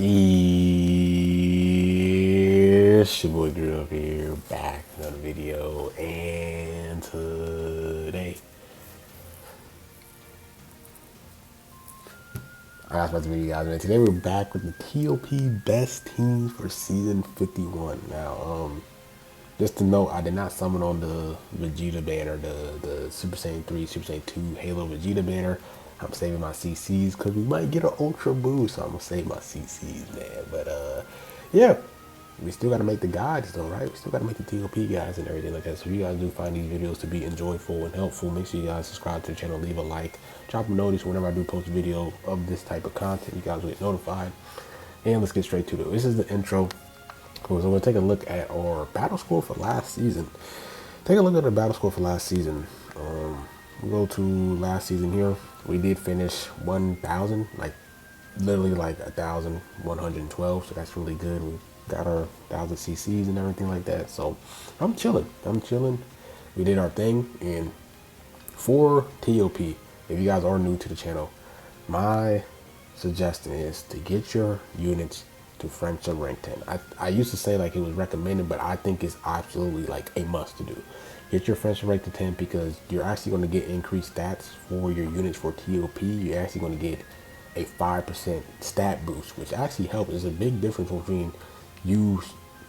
It's your boy Girl here, back with another video, and today I was about to video guys, man. Today we're back with the TOP best teams for season 51. Now, just to note, I did not summon on the Vegeta banner, the Super Saiyan 3, Super Saiyan 2 Halo Vegeta banner. I'm saving my CCs because we might get an Ultra Boost, so I'm gonna save my CCs, man. But yeah, we still gotta make the guides though, right? We still gotta make the TOP guides and everything like that. So if you guys do find these videos to be enjoyable and helpful, make sure you guys subscribe to the channel, leave a like, drop a notice whenever I do post a video of this type of content. You guys will get notified. And let's get straight to it. This is the intro. So we're gonna take a look at our battle score for last season. Take a look at the battle score for last season. We'll go to last season here. We did finish 1,000, like literally like 1,112. So that's really good. We got our 1,000 CCs and everything like that. So I'm chilling. We did our thing. And for TOP, if you guys are new to the channel, my suggestion is to get your units to friendship rank 10. I used to say like it was recommended, but I think it's absolutely like a must to do. Get your friendship rank to 10 because you're actually going to get increased stats for your units for TOP. You're actually going to get a 5% stat boost, which actually helps. There's a big difference between your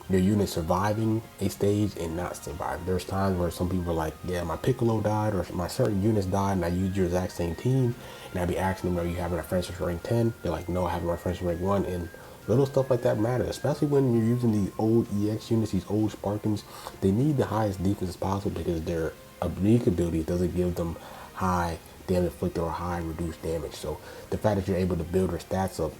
unit surviving a stage and not survive. There's times where some people are like, yeah, my Piccolo died or my certain units died and I used your exact same team, and I'd be asking them, are you having a friendship rank 10? They're like, no, I have my friendship rank 1. And little stuff like that matters, especially when you're using these old EX units, these old Spartans. They need the highest defense as possible because their unique ability doesn't give them high damage inflicted or high reduced damage. So the fact that you're able to build their stats up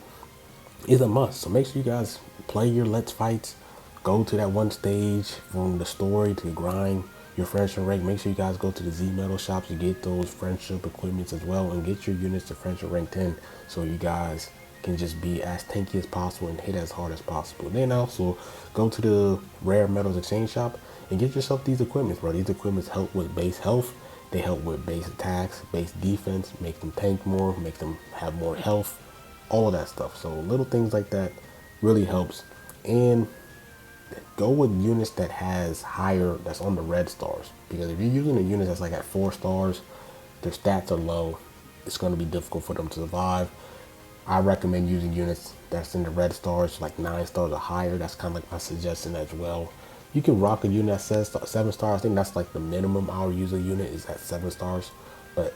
is a must. So make sure you guys play your Let's Fights. Go to that one stage from the story to grind your friendship rank. Make sure you guys go to the Z Metal shops to get those friendship equipments as well and get your units to friendship rank 10 so you guys can just be as tanky as possible and hit as hard as possible. Then also go to the rare metals exchange shop and get yourself these equipments, bro. These equipments help with base health. They help with base attacks, base defense, make them tank more, make them have more health, all of that stuff. So little things like that really helps. And go with units that has higher, that's on the red stars, because if you're using a unit that's like at 4 stars, their stats are low, it's going to be difficult for them to survive. I recommend using units that's in the red stars, like 9 stars or higher. That's kind of like my suggestion as well. You can rock a unit that says 7 stars. I think that's like the minimum I'll use a unit is at 7 stars. But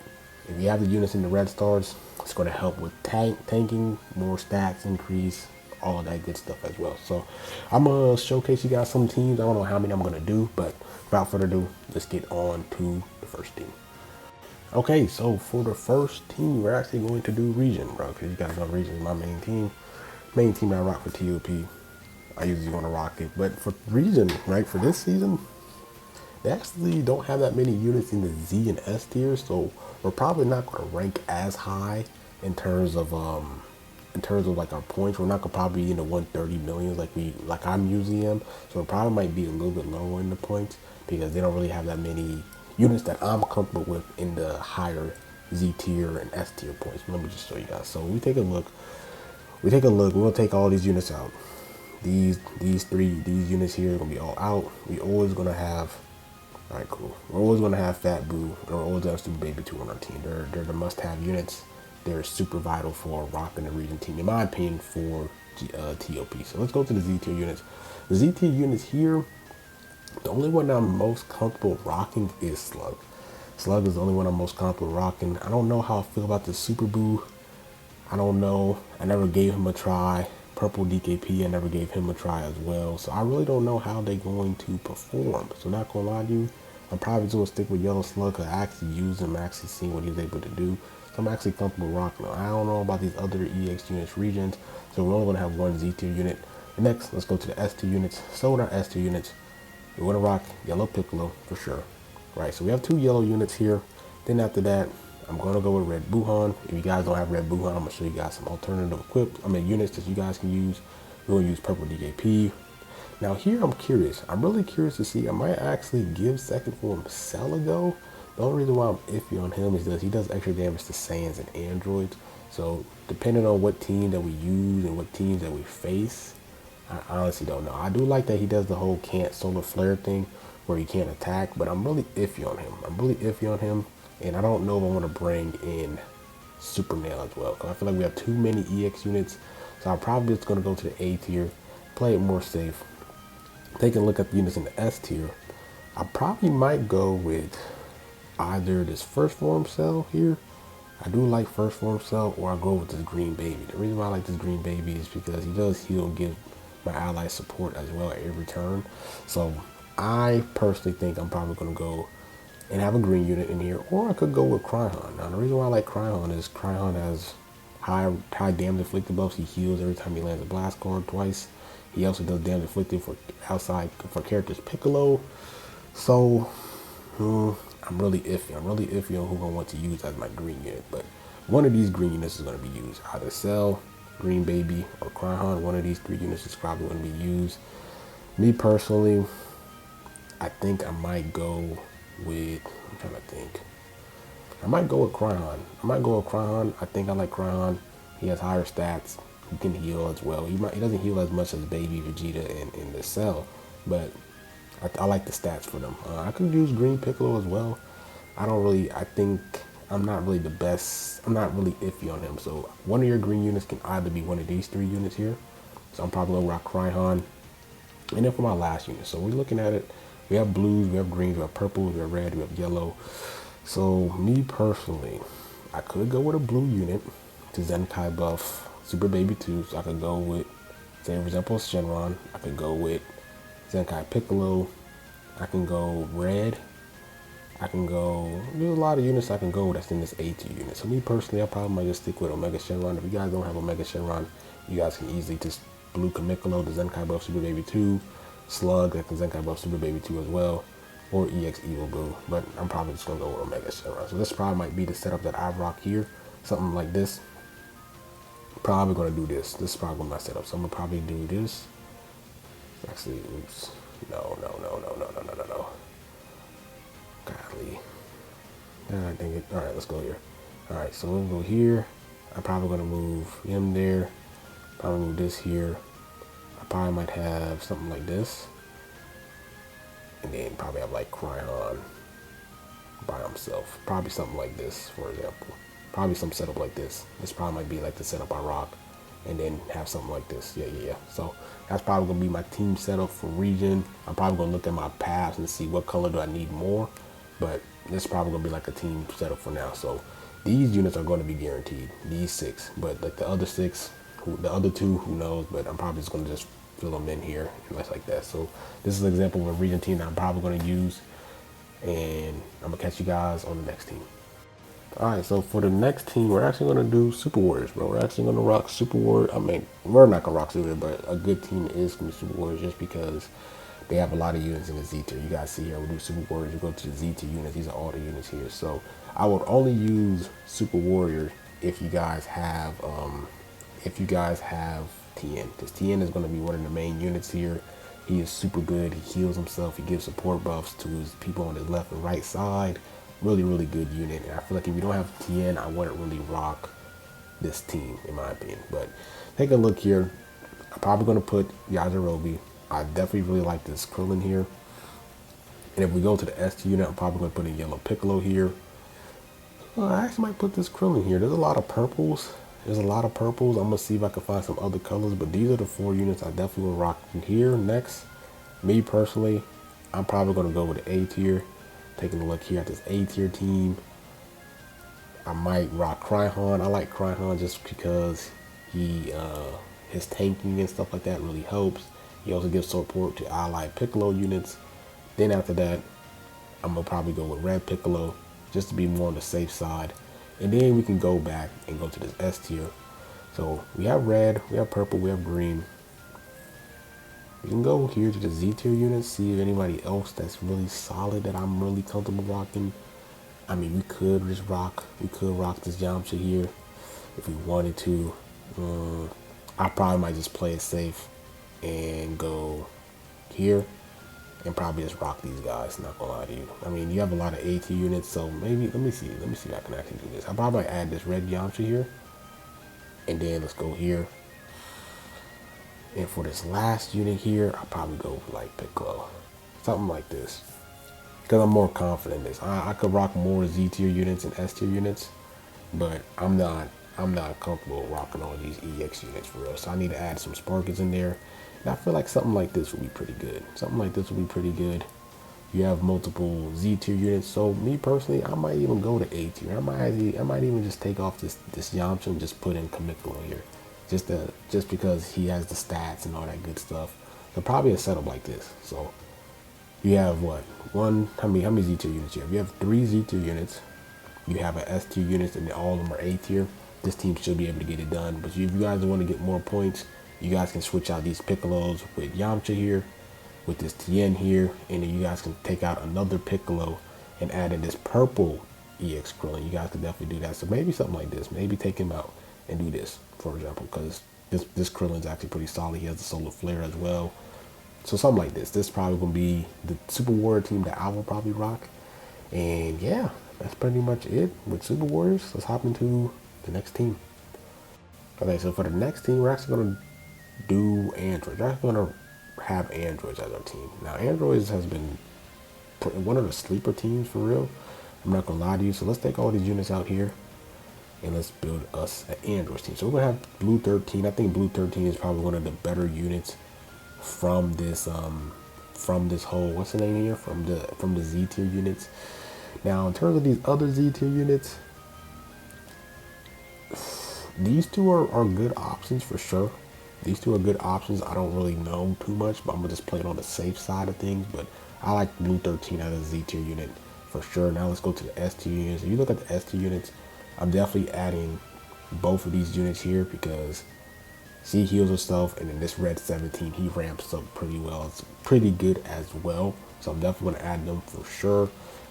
if you have the units in the red stars, it's going to help with tanking, more stats increase, all of that good stuff as well. So I'm going to showcase you guys some teams. I don't know how many I'm going to do, but without further ado, let's get on to the first team. Okay, so for the first team, we're actually going to do regen, bro, because you guys know regen is my main team. Main team I rock for TOP. I usually want to rock it, but for regen, right, for this season, they actually don't have that many units in the Z and S tiers, so we're probably not going to rank as high in terms of like our points. We're not gonna probably be in the 130 millions like I'm usually am, so it probably might be a little bit lower in the points because they don't really have that many units that I'm comfortable with in the higher Z tier and S tier points. Let me just show you guys. So we take a look. We're gonna take all these units out. These units here are gonna be all out. We always gonna have, all right, cool. We're always gonna have Fat Boo, or always have Super Baby 2 on our team. They're the must-have units. They're super vital for rocking the region team, in my opinion, for TOP. So let's go to the Z tier units. The Z tier units here, the only one I'm most comfortable rocking is Slug. Slug is the only one I'm most comfortable rocking. I don't know how I feel about the Super Boo. I don't know. I never gave him a try. Purple DKP, I never gave him a try as well. So I really don't know how they're going to perform. So not gonna lie to you, I'm probably just gonna stick with Yellow Slug because I actually used him, actually seen what he was able to do. So I'm actually comfortable rocking him. I don't know about these other EX units regions, so we're only gonna have one Z tier unit. And next, let's go to the S tier units. So with our S tier units, we're gonna rock Yellow Piccolo for sure. Right, so we have 2 yellow units here. Then after that, I'm gonna go with Red Buhan. If you guys don't have Red Buhan, I'm gonna show you guys some alternative units that you guys can use. We're gonna use Purple DKP. Now here I'm curious. I'm really curious to see. I might actually give second form Cell a go. The only reason why I'm iffy on him is that he does extra damage to saiyans and androids. So depending on what team that we use and what teams that we face, I honestly don't know. I do like that he does the whole can't solar flare thing where he can't attack, but I'm really iffy on him. I'm really iffy on him, and I don't know if I want to bring in Super Nail as well, because I feel like we have too many EX units. So I'm probably just going to go to the A tier, play it more safe. Taking a look at the units in the S tier, I probably might go with either this first form cell here. I do like first form cell, or I go with this green baby. The reason why I like this green baby is because he does heal and give my allies support as well at every turn. So I personally think I'm probably going to go and have a green unit in here, or I could go with Cryhon. Now the reason why I like Cryhon is Cryhon has high damage inflicted buffs. He heals every time he lands a blast card twice. He also does damage inflicted for outside for characters Piccolo. So I'm really iffy. I'm really iffy on who I want to use as my green unit. But one of these green units is going to be used. Either Cell, Green Baby, or Cryhon. One of these three units is probably going to be used. Me personally, I think I might go with, I'm trying to think. I might go with Cryhon. I think I like Cryhon. He has higher stats. He can heal as well. He doesn't heal as much as Baby, Vegeta, and the Cell, but I like the stats for them. I could use Green Piccolo as well. I think I'm not really the best. I'm not really iffy on him. So one of your green units can either be one of these three units here. So I'm probably going to rock Cryhon. And then for my last unit, so we're looking at it. We have blues, we have greens, we have purples, we have red, we have yellow. So me personally, I could go with a blue unit to Zenkai buff Super Baby 2. So I could go with, say for example, Shenron. I could go with Zenkai Piccolo. I can go red. I can go, there's a lot of units I can go that's in this A tier unit. So me personally, I probably might just stick with Omega Shenron. If you guys don't have Omega Shenron, you guys can easily just blue Kamikolo, the Zenkai buff Super Baby 2, Slug, that can Zenkai buff Super Baby 2 as well, or EX Evil Blue. But I'm probably just gonna go with Omega Shenron. So this probably might be the setup that I rock here. Something like this. Probably gonna do this. This is probably my setup. So I'm gonna probably do this. Actually, oops. No. Golly. I think it. All right, let's go here. All right, so we'll go here. I'm probably gonna move him there. Probably move this here. I probably might have something like this, and then probably have like Cryhon by himself. Probably something like this, for example. Probably some setup like this. This probably might be like the setup I rock, and then have something like this. Yeah. So that's probably gonna be my team setup for Regen. I'm probably gonna look at my paths and see what color do I need more. But this is probably gonna be like a team setup for now. So these units are going to be guaranteed. These 6, but like the other 6, the other 2, who knows? But I'm probably just gonna just fill them in here and like that. So this is an example of a Regen team that I'm probably gonna use, and I'm gonna catch you guys on the next team. All right, so for the next team, we're actually gonna do Super Warriors, bro. We're actually gonna rock Super Warriors. I mean, we're not gonna rock Super, but a good team is gonna be Super Warriors just because they have a lot of units in the Z tier. You guys see here, we do Super Warriors, you go to the Z tier units. These are all the units here. So I would only use Super Warrior if you guys have TN, because TN is going to be one of the main units here. He is super good. He heals himself. He gives support buffs to his people on his left and right side. Really good unit. And I feel like if you don't have TN, I wouldn't really rock this team, in my opinion. But take a look here. I'm probably going to put Yajirobe. I definitely really like this Krillin here. And if we go to the ST unit, I'm probably going to put a yellow Piccolo here. I actually might put this Krillin here. There's a lot of purples. I'm going to see if I can find some other colors. But these are the 4 units I definitely will rock in here next. Me personally, I'm probably going to go with the A tier. Taking a look here at this A tier team. I might rock Cryhon. I like Cryhon just because his tanking and stuff like that really helps. He also gives support to allied Piccolo units. Then after that, I'm going to probably go with Red Piccolo just to be more on the safe side. And then we can go back and go to this S tier. So we have red, we have purple, we have green. We can go here to the Z tier units, see if anybody else that's really solid that I'm really comfortable rocking. I mean, we could rock this Yamcha here if we wanted to. I probably might just play it safe and go here and probably just rock these guys, not gonna lie to you. I mean, you have a lot of AT units, so maybe, let me see if I can actually do this. I probably might add this red Yamcha here And then let's go here. And for this last unit here, I'll probably go for like Piccolo. Something like this. Because I'm more confident in this. I could rock more Z tier units and S tier units, but I'm not comfortable rocking all these EX units for real. So I need to add some Sparkers in there. And I feel like something like this would be pretty good. Something like this would be pretty good. You have multiple Z tier units. So me personally, I might even go to A tier. I might even just take off this Yamcha and just put in Kamiklo here. Just because he has the stats and all that good stuff. So probably a setup like this. So you have what? How many Z tier units you have? You have 3 Z tier units. You have an S tier units, and all of them are A tier. This team should be able to get it done. But if you guys want to get more points, you guys can switch out these Piccolos with Yamcha here, with this Tien here, and then you guys can take out another Piccolo and add in this purple EX Krillin. You guys could definitely do that. So maybe something like this. Maybe take him out and do this, for example, because this Krillin's actually pretty solid. He has the solar flare as well. So something like this. This is probably going to be the Super Warrior team that I will probably rock. And yeah, that's pretty much it with Super Warriors. Let's hop into the next team. Okay, so for the next team, we're actually going to do androids. We're actually going to have androids as our team. Now, androids has been one of the sleeper teams for real. I'm not going to lie to you. So let's take all these units out here and let's build us an android team. So we're going to have Blue 13. I think Blue 13 is probably one of the better units from this whole, what's the name here, from the Z tier units. Now in terms of these other Z tier units, these two are good options for sure. These two are good options. I don't really know too much, but I'm gonna just play it on the safe side of things. But I like Blue 13 as a Z tier unit for sure. Now let's go to the S tier units. If you look at the S tier units, I'm definitely adding both of these units here because she heals herself, and then this red 17, he ramps up pretty well. It's pretty good as well. So I'm definitely going to add them for sure.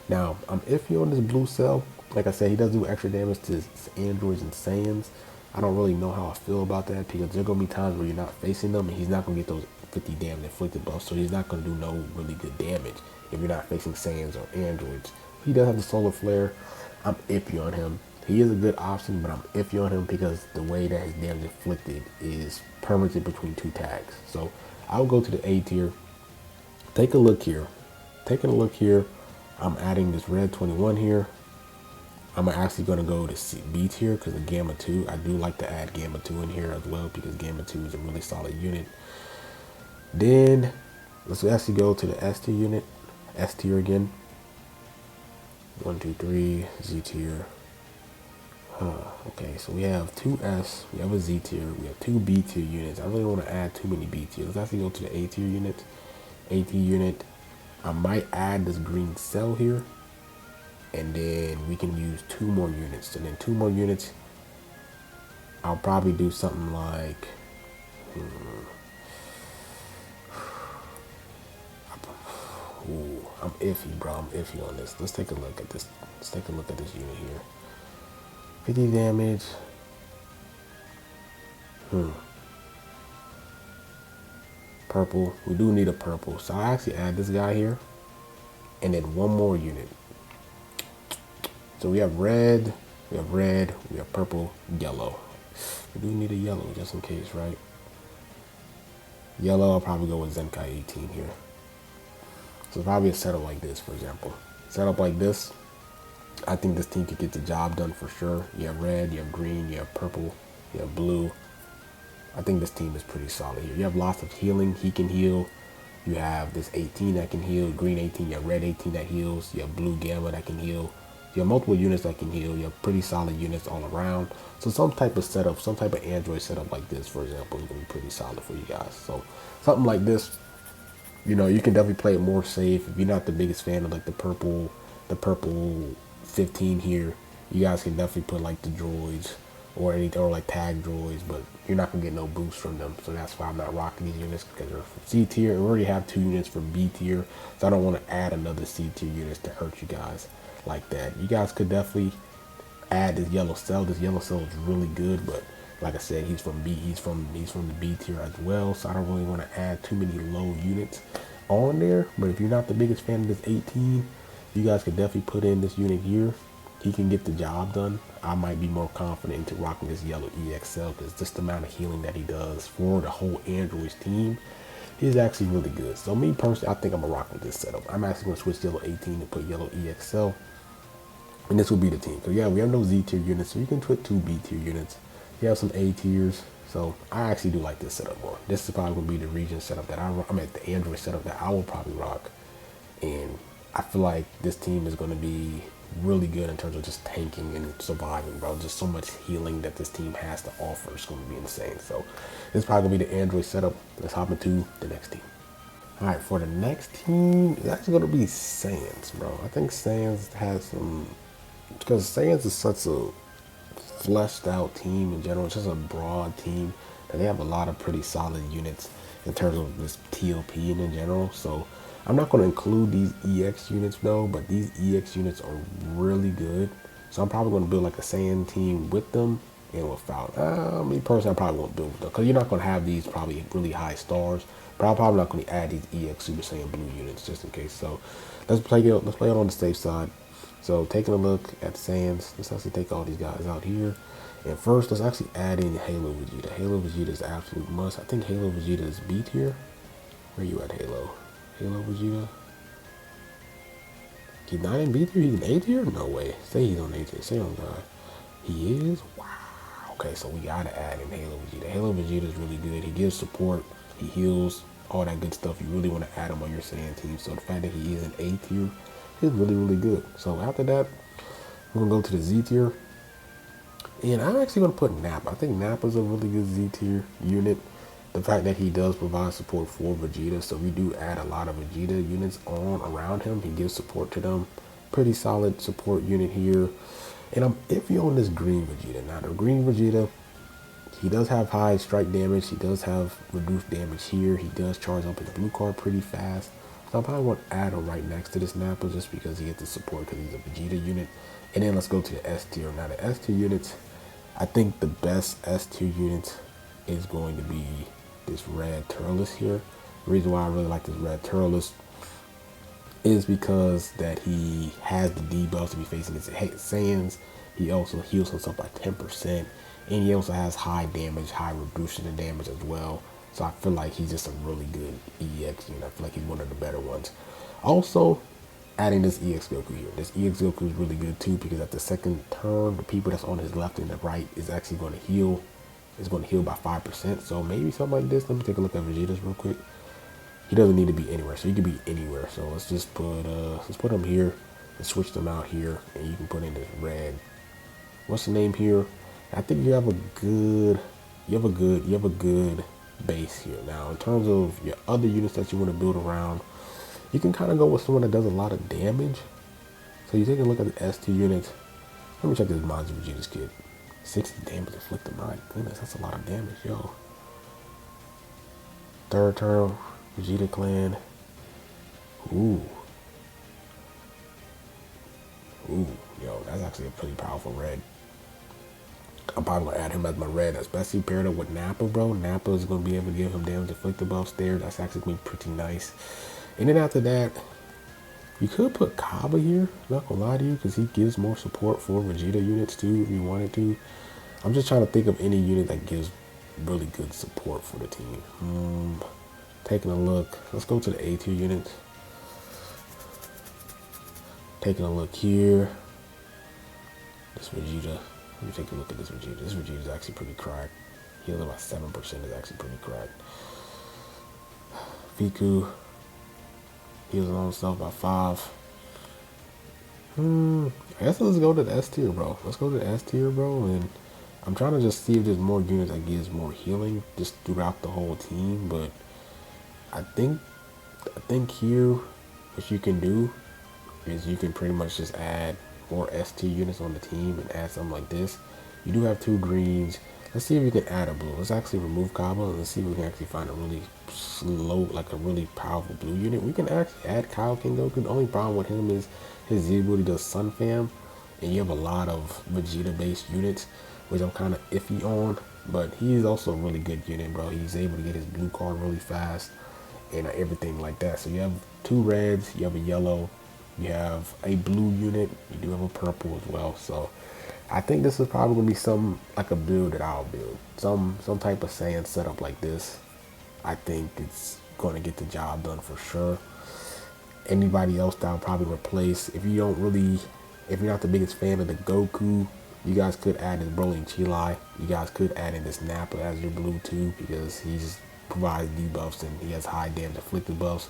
Now, I'm iffy on this blue cell. Like I said, he does do extra damage to androids and saiyans. I don't really know how I feel about that because there are going to be times where you're not facing them and he's not going to get those 50 damage inflicted buffs. So he's not going to do no really good damage if you're not facing saiyans or androids. He does have the solar flare. I'm iffy on him. He is a good option, but I'm iffy on him because the way that his damage inflicted is permanent between 2 tags. So I'll go to the A tier. Take a look here. Taking a look here, I'm adding this red 21 here. I'm actually going to go to B tier because of Gamma 2. I do like to add Gamma 2 in here as well because Gamma 2 is a really solid unit. Then let's actually go to the S tier unit. S tier again. 1, 2, 3, Z tier. Okay, so we have 2 S, we have a Z tier, we have 2 B tier units. I really want to add too many B tiers. Let's actually go to the A tier unit. A tier unit, I might add this green cell here, and then we can use 2 more units. And then 2 more units, I'll probably do something like, I'm iffy, bro. I'm iffy on this. Let's take a look at this. Let's take a look at this unit here. 50 damage. Purple. We do need a purple. So I actually add this guy here. And then 1 more unit. So we have red. We have purple, yellow. We do need a yellow just in case, right? Yellow, I'll probably go with Zenkai 18 here. So probably a setup like this, for example. Setup like this. I think this team could get the job done for sure. You have red, you have green, you have purple, you have blue. I think this team is pretty solid here. You have lots of healing. He can heal. You have this 18 that can heal, green 18, you have red 18 that heals, you have blue gamma that can heal. You have multiple units that can heal. You have pretty solid units all around. So some type of setup, some type of Android setup like this, for example, is going to be pretty solid for you guys. So something like this, you know, you can definitely play it more safe. If you're not the biggest fan of like the purple 15 here, you guys can definitely put like the droids or anything, or like tag droids, but you're not gonna get no boost from them. So that's why I'm not rocking these units, because they're from C tier. We already have 2 units for B tier, so I don't want to add another C tier units to hurt you guys like that. You guys could definitely add this yellow cell. This yellow cell is really good, but like I said, he's from B. He's from the B tier as well. So I don't really want to add too many low units on there. But if you're not the biggest fan of this 18, you guys could definitely put in this unit here. he can get the job done, I might be more confident into rocking this yellow EXL because just the amount of healing that he does for the whole Androids team is actually really good. So me personally, I think I'm gonna rock with this setup. I'm actually gonna switch yellow 18 and put yellow EXL, and this will be the team. So yeah, we have no Z tier units, so you can put 2 B tier units. You have some A tiers. So I actually do like this setup more. This is probably gonna be the regen setup that I'm at the Android setup that I will probably rock. And I feel like this team is going to be really good in terms of just tanking and surviving, bro. Just so much healing that this team has to offer is going to be insane. So this is probably going to be the Android setup. Let's hop into the next team. All right, for the next team, it's actually going to be Saiyans, bro. I think Saiyans has some, because Saiyans is such a fleshed out team in general. It's just a broad team that they have a lot of pretty solid units in terms of this TOP and in general. So I'm not going to include these EX units though, but these EX units are really good. So I'm probably going to build like a Saiyan team with them and without. Me personally, I probably won't build with them because you're not going to have these probably really high stars. But I'm probably not going to add these EX Super Saiyan Blue units just in case. So let's play it. Let's play it on the safe side. So taking a look at the Saiyans, let's actually take all these guys out here. And first, let's actually add in Halo Vegeta. Halo Vegeta is an absolute must. I think Halo Vegeta is B tier. Where you at, Halo? Halo Vegeta? He's not in B tier? He's in A tier? No way. Say he's on A tier. Say on God. He is? Wow. Okay, so we gotta add in Halo Vegeta. Halo Vegeta is really good. He gives support. He heals. All that good stuff. You really want to add him on your Saiyan team. So the fact that he is in A tier is really, really good. So after that, we're gonna go to the Z tier. And I'm actually gonna put Nappa. I think Nappa's a really good Z tier unit. The fact that he does provide support for Vegeta, so we do add a lot of Vegeta units on around him. He gives support to them. Pretty solid support unit here. And I'm iffy on this green Vegeta. Now the green Vegeta, he does have high strike damage. He does have reduced damage here. He does charge up his blue card pretty fast. So I probably want to add him right next to this Nappa just because he gets the support because he's a Vegeta unit. And then let's go to the S tier. Now the S tier units, I think the best S tier unit is going to be this red Turles here. The reason why I really like this red Turles is because that he has the debuffs to be facing his Saiyans. He also heals himself by 10%. And he also has high damage, high reduction in damage as well. So I feel like he's just a really good EX unit. I feel like he's one of the better ones. Also, adding this EX Goku here. This EX Goku is really good too because at the second turn, the people that's on his left and the right is actually going to heal. It's going to heal by 5%. So maybe something like this. Let me take a look at Vegeta's real quick. He doesn't need to be anywhere, so he can be anywhere. So let's just put him here and switch them out here, and you can put in this red. What's the name here? I think you have a good base here. Now, in terms of your other units that you want to build around, you can kind of go with someone that does a lot of damage. So you take a look at the S2 units. Let me check this Majin Vegeta's kit. 60 damage inflicted. My goodness, that's a lot of damage, yo. Third turn, Vegeta clan. Ooh, yo, that's actually a pretty powerful red. I'm probably gonna add him as my red, especially paired up with Nappa, bro. Nappa is gonna be able to give him damage inflicted above stairs. That's actually gonna be pretty nice. And then after that, you could put Kaba here, not gonna lie to you, because he gives more support for Vegeta units too if you wanted to. I'm just trying to think of any unit that gives really good support for the team. Taking a look, let's go to the A tier units. Taking a look here. This Vegeta. Let me take a look at this Vegeta. This Vegeta is actually pretty cracked. Heals about 7% is actually pretty cracked. Fiku heals his own self by 5. I guess let's go to the S tier, bro. Let's go to the S tier, bro. And I'm trying to just see if there's more units that gives more healing just throughout the whole team. But I think here what you can do is you can pretty much just add more S tier units on the team and add something like this. You do have 2 greens. Let's see if we can add a blue. Let's actually remove Kaba and let's see if we can actually find a really slow, like a really powerful blue unit. We can actually add Kaioken Goku. The only problem with him is his Z ability does Sun Fam, and you have a lot of Vegeta based units, which I'm kind of iffy on. But he's also a really good unit, bro. He's able to get his blue card really fast and everything like that. So you have 2 reds, you have a yellow, You have a blue unit. You do have a purple as well. So I think this is probably gonna be some like a build that I'll build. Some type of saiyan setup like this. I think it's gonna get the job done for sure. Anybody else that I'll probably replace. If you're not the biggest fan of the Goku, you guys could add in Broly and Chilai. You guys could add in this Nappa as your blue too, because he just provides debuffs and he has high damage inflicted buffs.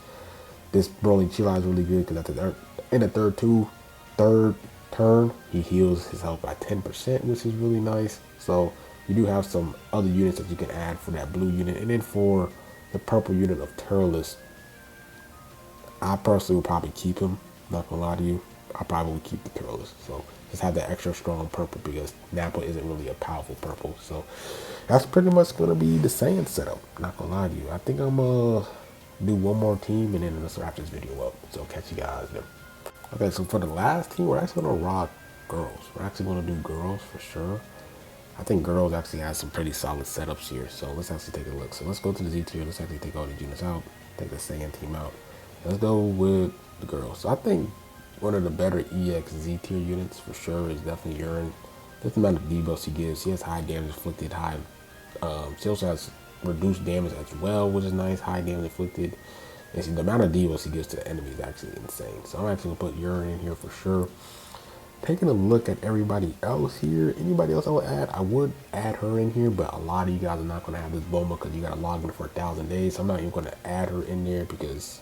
This Broly and Chilai is really good because in the third turn, he heals his health by 10%, which is really nice. So you do have some other units that you can add for that blue unit. And then for the purple unit of Turles, I personally would probably keep him. Not gonna lie to you, I probably would keep the Turles. So just have that extra strong purple because Nappa isn't really a powerful purple. So that's pretty much gonna be the Saiyan setup. Not gonna lie to you. I think I'm gonna do one more team and then let's wrap this video up. So catch you guys then. Okay, so for the last team, we're actually gonna rock girls. We're actually gonna do girls for sure. I think girls actually has some pretty solid setups here. So let's actually take a look. So let's go to the Z tier. Let's actually take all the units out. Take the Saiyan team out. Let's go with the girls. So I think one of the better EX Z tier units for sure is definitely Urine. Just the amount of debuffs he gives. He has high damage inflicted, she also has reduced damage as well, which is nice. High damage inflicted. And see, the amount of debuffs he gives to the enemy is actually insane. So I'm actually gonna put Urine in here for sure. Taking a look at everybody else here, anybody else I would add her in here, but a lot of you guys are not gonna have this Bulma because you gotta log in for 1,000 days. So I'm not even gonna add her in there because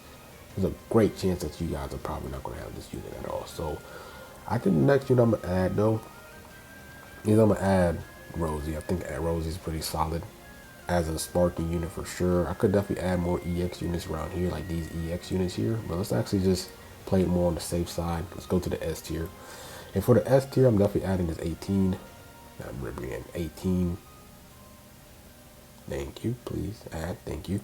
there's a great chance that you guys are probably not gonna have this unit at all. So I think the next unit I'm gonna add though is I'm gonna add Rosie. I think Rosie is pretty solid as a sparking unit for sure. I could definitely add more EX units around here, like these EX units here, but let's actually just play it more on the safe side. Let's go to the S tier. And for the S tier, I'm definitely adding this 18. I'm ripping in 18. Thank you, please add, thank you.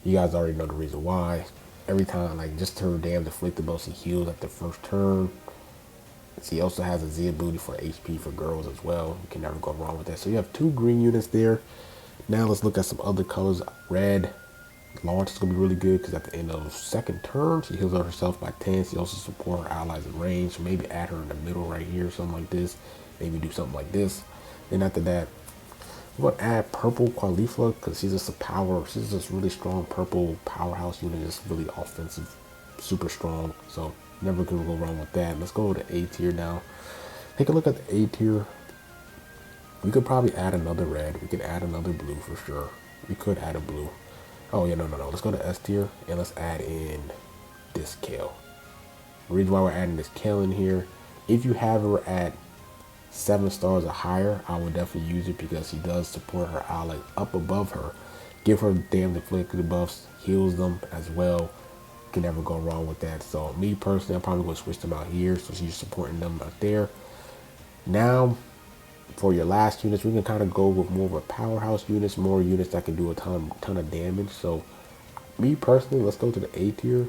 You guys already know the reason why. Every time, like just her damage inflicted buffs, he heals at the first turn. She also has a Z ability for HP for girls as well. You can never go wrong with that. So you have 2 green units there. Now let's look at some other colors. Red launch is gonna be really good because at the end of second turn, she heals herself by 10. She also support her allies in range. So maybe add her in the middle right here, something like this. Maybe do something like this. Then after that, we're gonna add purple Caulifla because she's just she's just really strong purple powerhouse unit, just really offensive, super strong. So never gonna go wrong with that. Let's go to A tier now. Take a look at the A tier. We could probably add another red. We could add another blue for sure. We could add a blue. Oh yeah, no. Let's go to S tier and let's add in this Kale. The reason why we're adding this Kale in here, if you have her at 7 stars or higher, I would definitely use it because he does support her allies up above her. Give her damage inflicted buffs, heals them as well. Can never go wrong with that. So me personally, I'm probably going to switch them out here so she's supporting them out there. Now, for your last units, we can kind of go with more of a powerhouse units, more units that can do a ton of damage. So me personally, let's go to the A tier.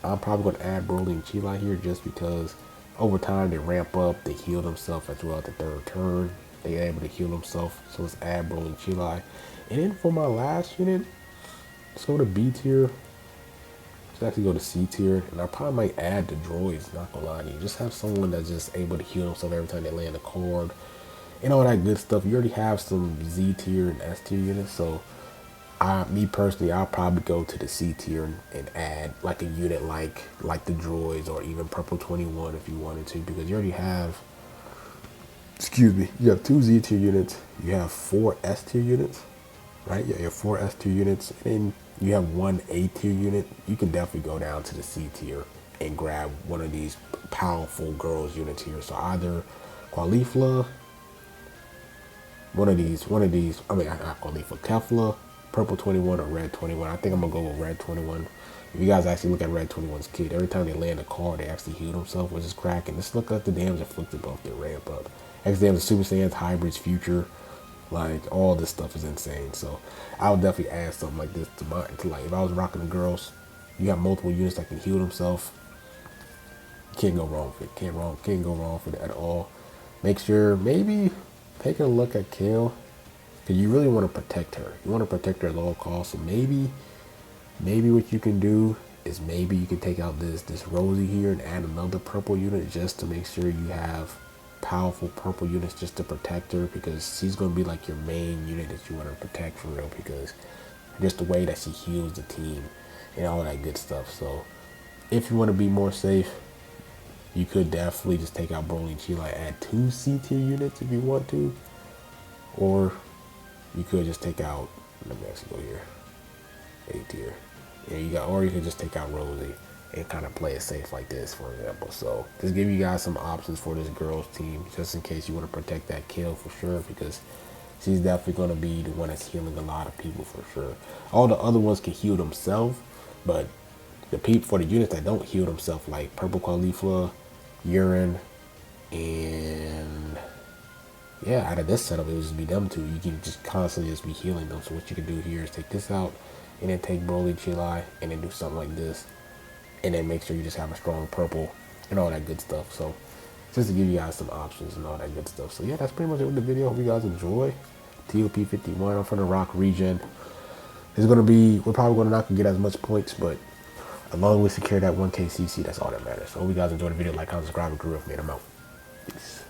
I'm probably going to add Broly and Chilai here just because over time they ramp up, they heal themselves as well at the 3rd turn. They're able to heal themselves. So let's add Broly and Chilai. And then for my last unit, let's go to B tier. Let's actually go to C tier. And I probably might add the droids, not gonna lie to you. Just have someone that's just able to heal themselves every time they land a card. And all that good stuff. You already have some Z tier and S tier units. So me personally, I'll probably go to the C tier and add like a unit like the droids or even Purple 21 if you wanted to, because you already have, you have 2 Z tier units, you have 4 S tier units, right? Yeah, you have 4 S tier units, and then you have 1 A tier unit. You can definitely go down to the C tier and grab one of these powerful girls units here. So either Caulifla, one of these, I mean, not Caulifla, Kefla, Purple 21 or Red 21. I think I'm gonna go with Red 21. If you guys actually look at Red 21's kit, every time they land a card, they actually heal themselves, which is cracking. Just look at the damage inflicted buff they ramp up. X damage, Super Saiyans, Hybrids, Future, like all this stuff is insane. So I would definitely add something like this to like if I was rocking the girls, you have multiple units that can heal themselves. You can't go wrong with it. Can't go wrong for it at all. Make sure maybe taking a look at Kale, because you really want to protect her. You want to protect her at all costs. So maybe what you can do is maybe you can take out this Rosie here and add another purple unit just to make sure you have powerful purple units just to protect her, because she's going to be like your main unit that you want to protect for real, because just the way that she heals the team and all that good stuff. So if you want to be more safe, you could definitely just take out Broly and Chila, add 2 C tier units if you want to, or you could just take out, let me actually go here, A tier. Yeah, you got, or you could just take out Rosie and kind of play it safe like this, for example. So just give you guys some options for this girls team, just in case you want to protect that kill for sure, because she's definitely going to be the one that's healing a lot of people for sure. All the other ones can heal themselves, but the people for the units that don't heal themselves, like Purple Caulifla, Urine, and yeah, out of this setup, it would just be them two. You can just constantly just be healing them. So what you can do here is take this out, and then take Broly, Chilai, and then do something like this, and then make sure you just have a strong purple and all that good stuff. So just to give you guys some options and all that good stuff. So yeah, that's pretty much it with the video. Hope you guys enjoy. TOP 51, I'm from the Rock regen. It's gonna be, we're probably gonna not get as much points, but as long as we secure that 1K CC, that's all that matters. So hope you guys enjoyed the video. Like, comment, subscribe, and crew up, man. I'm out. Peace.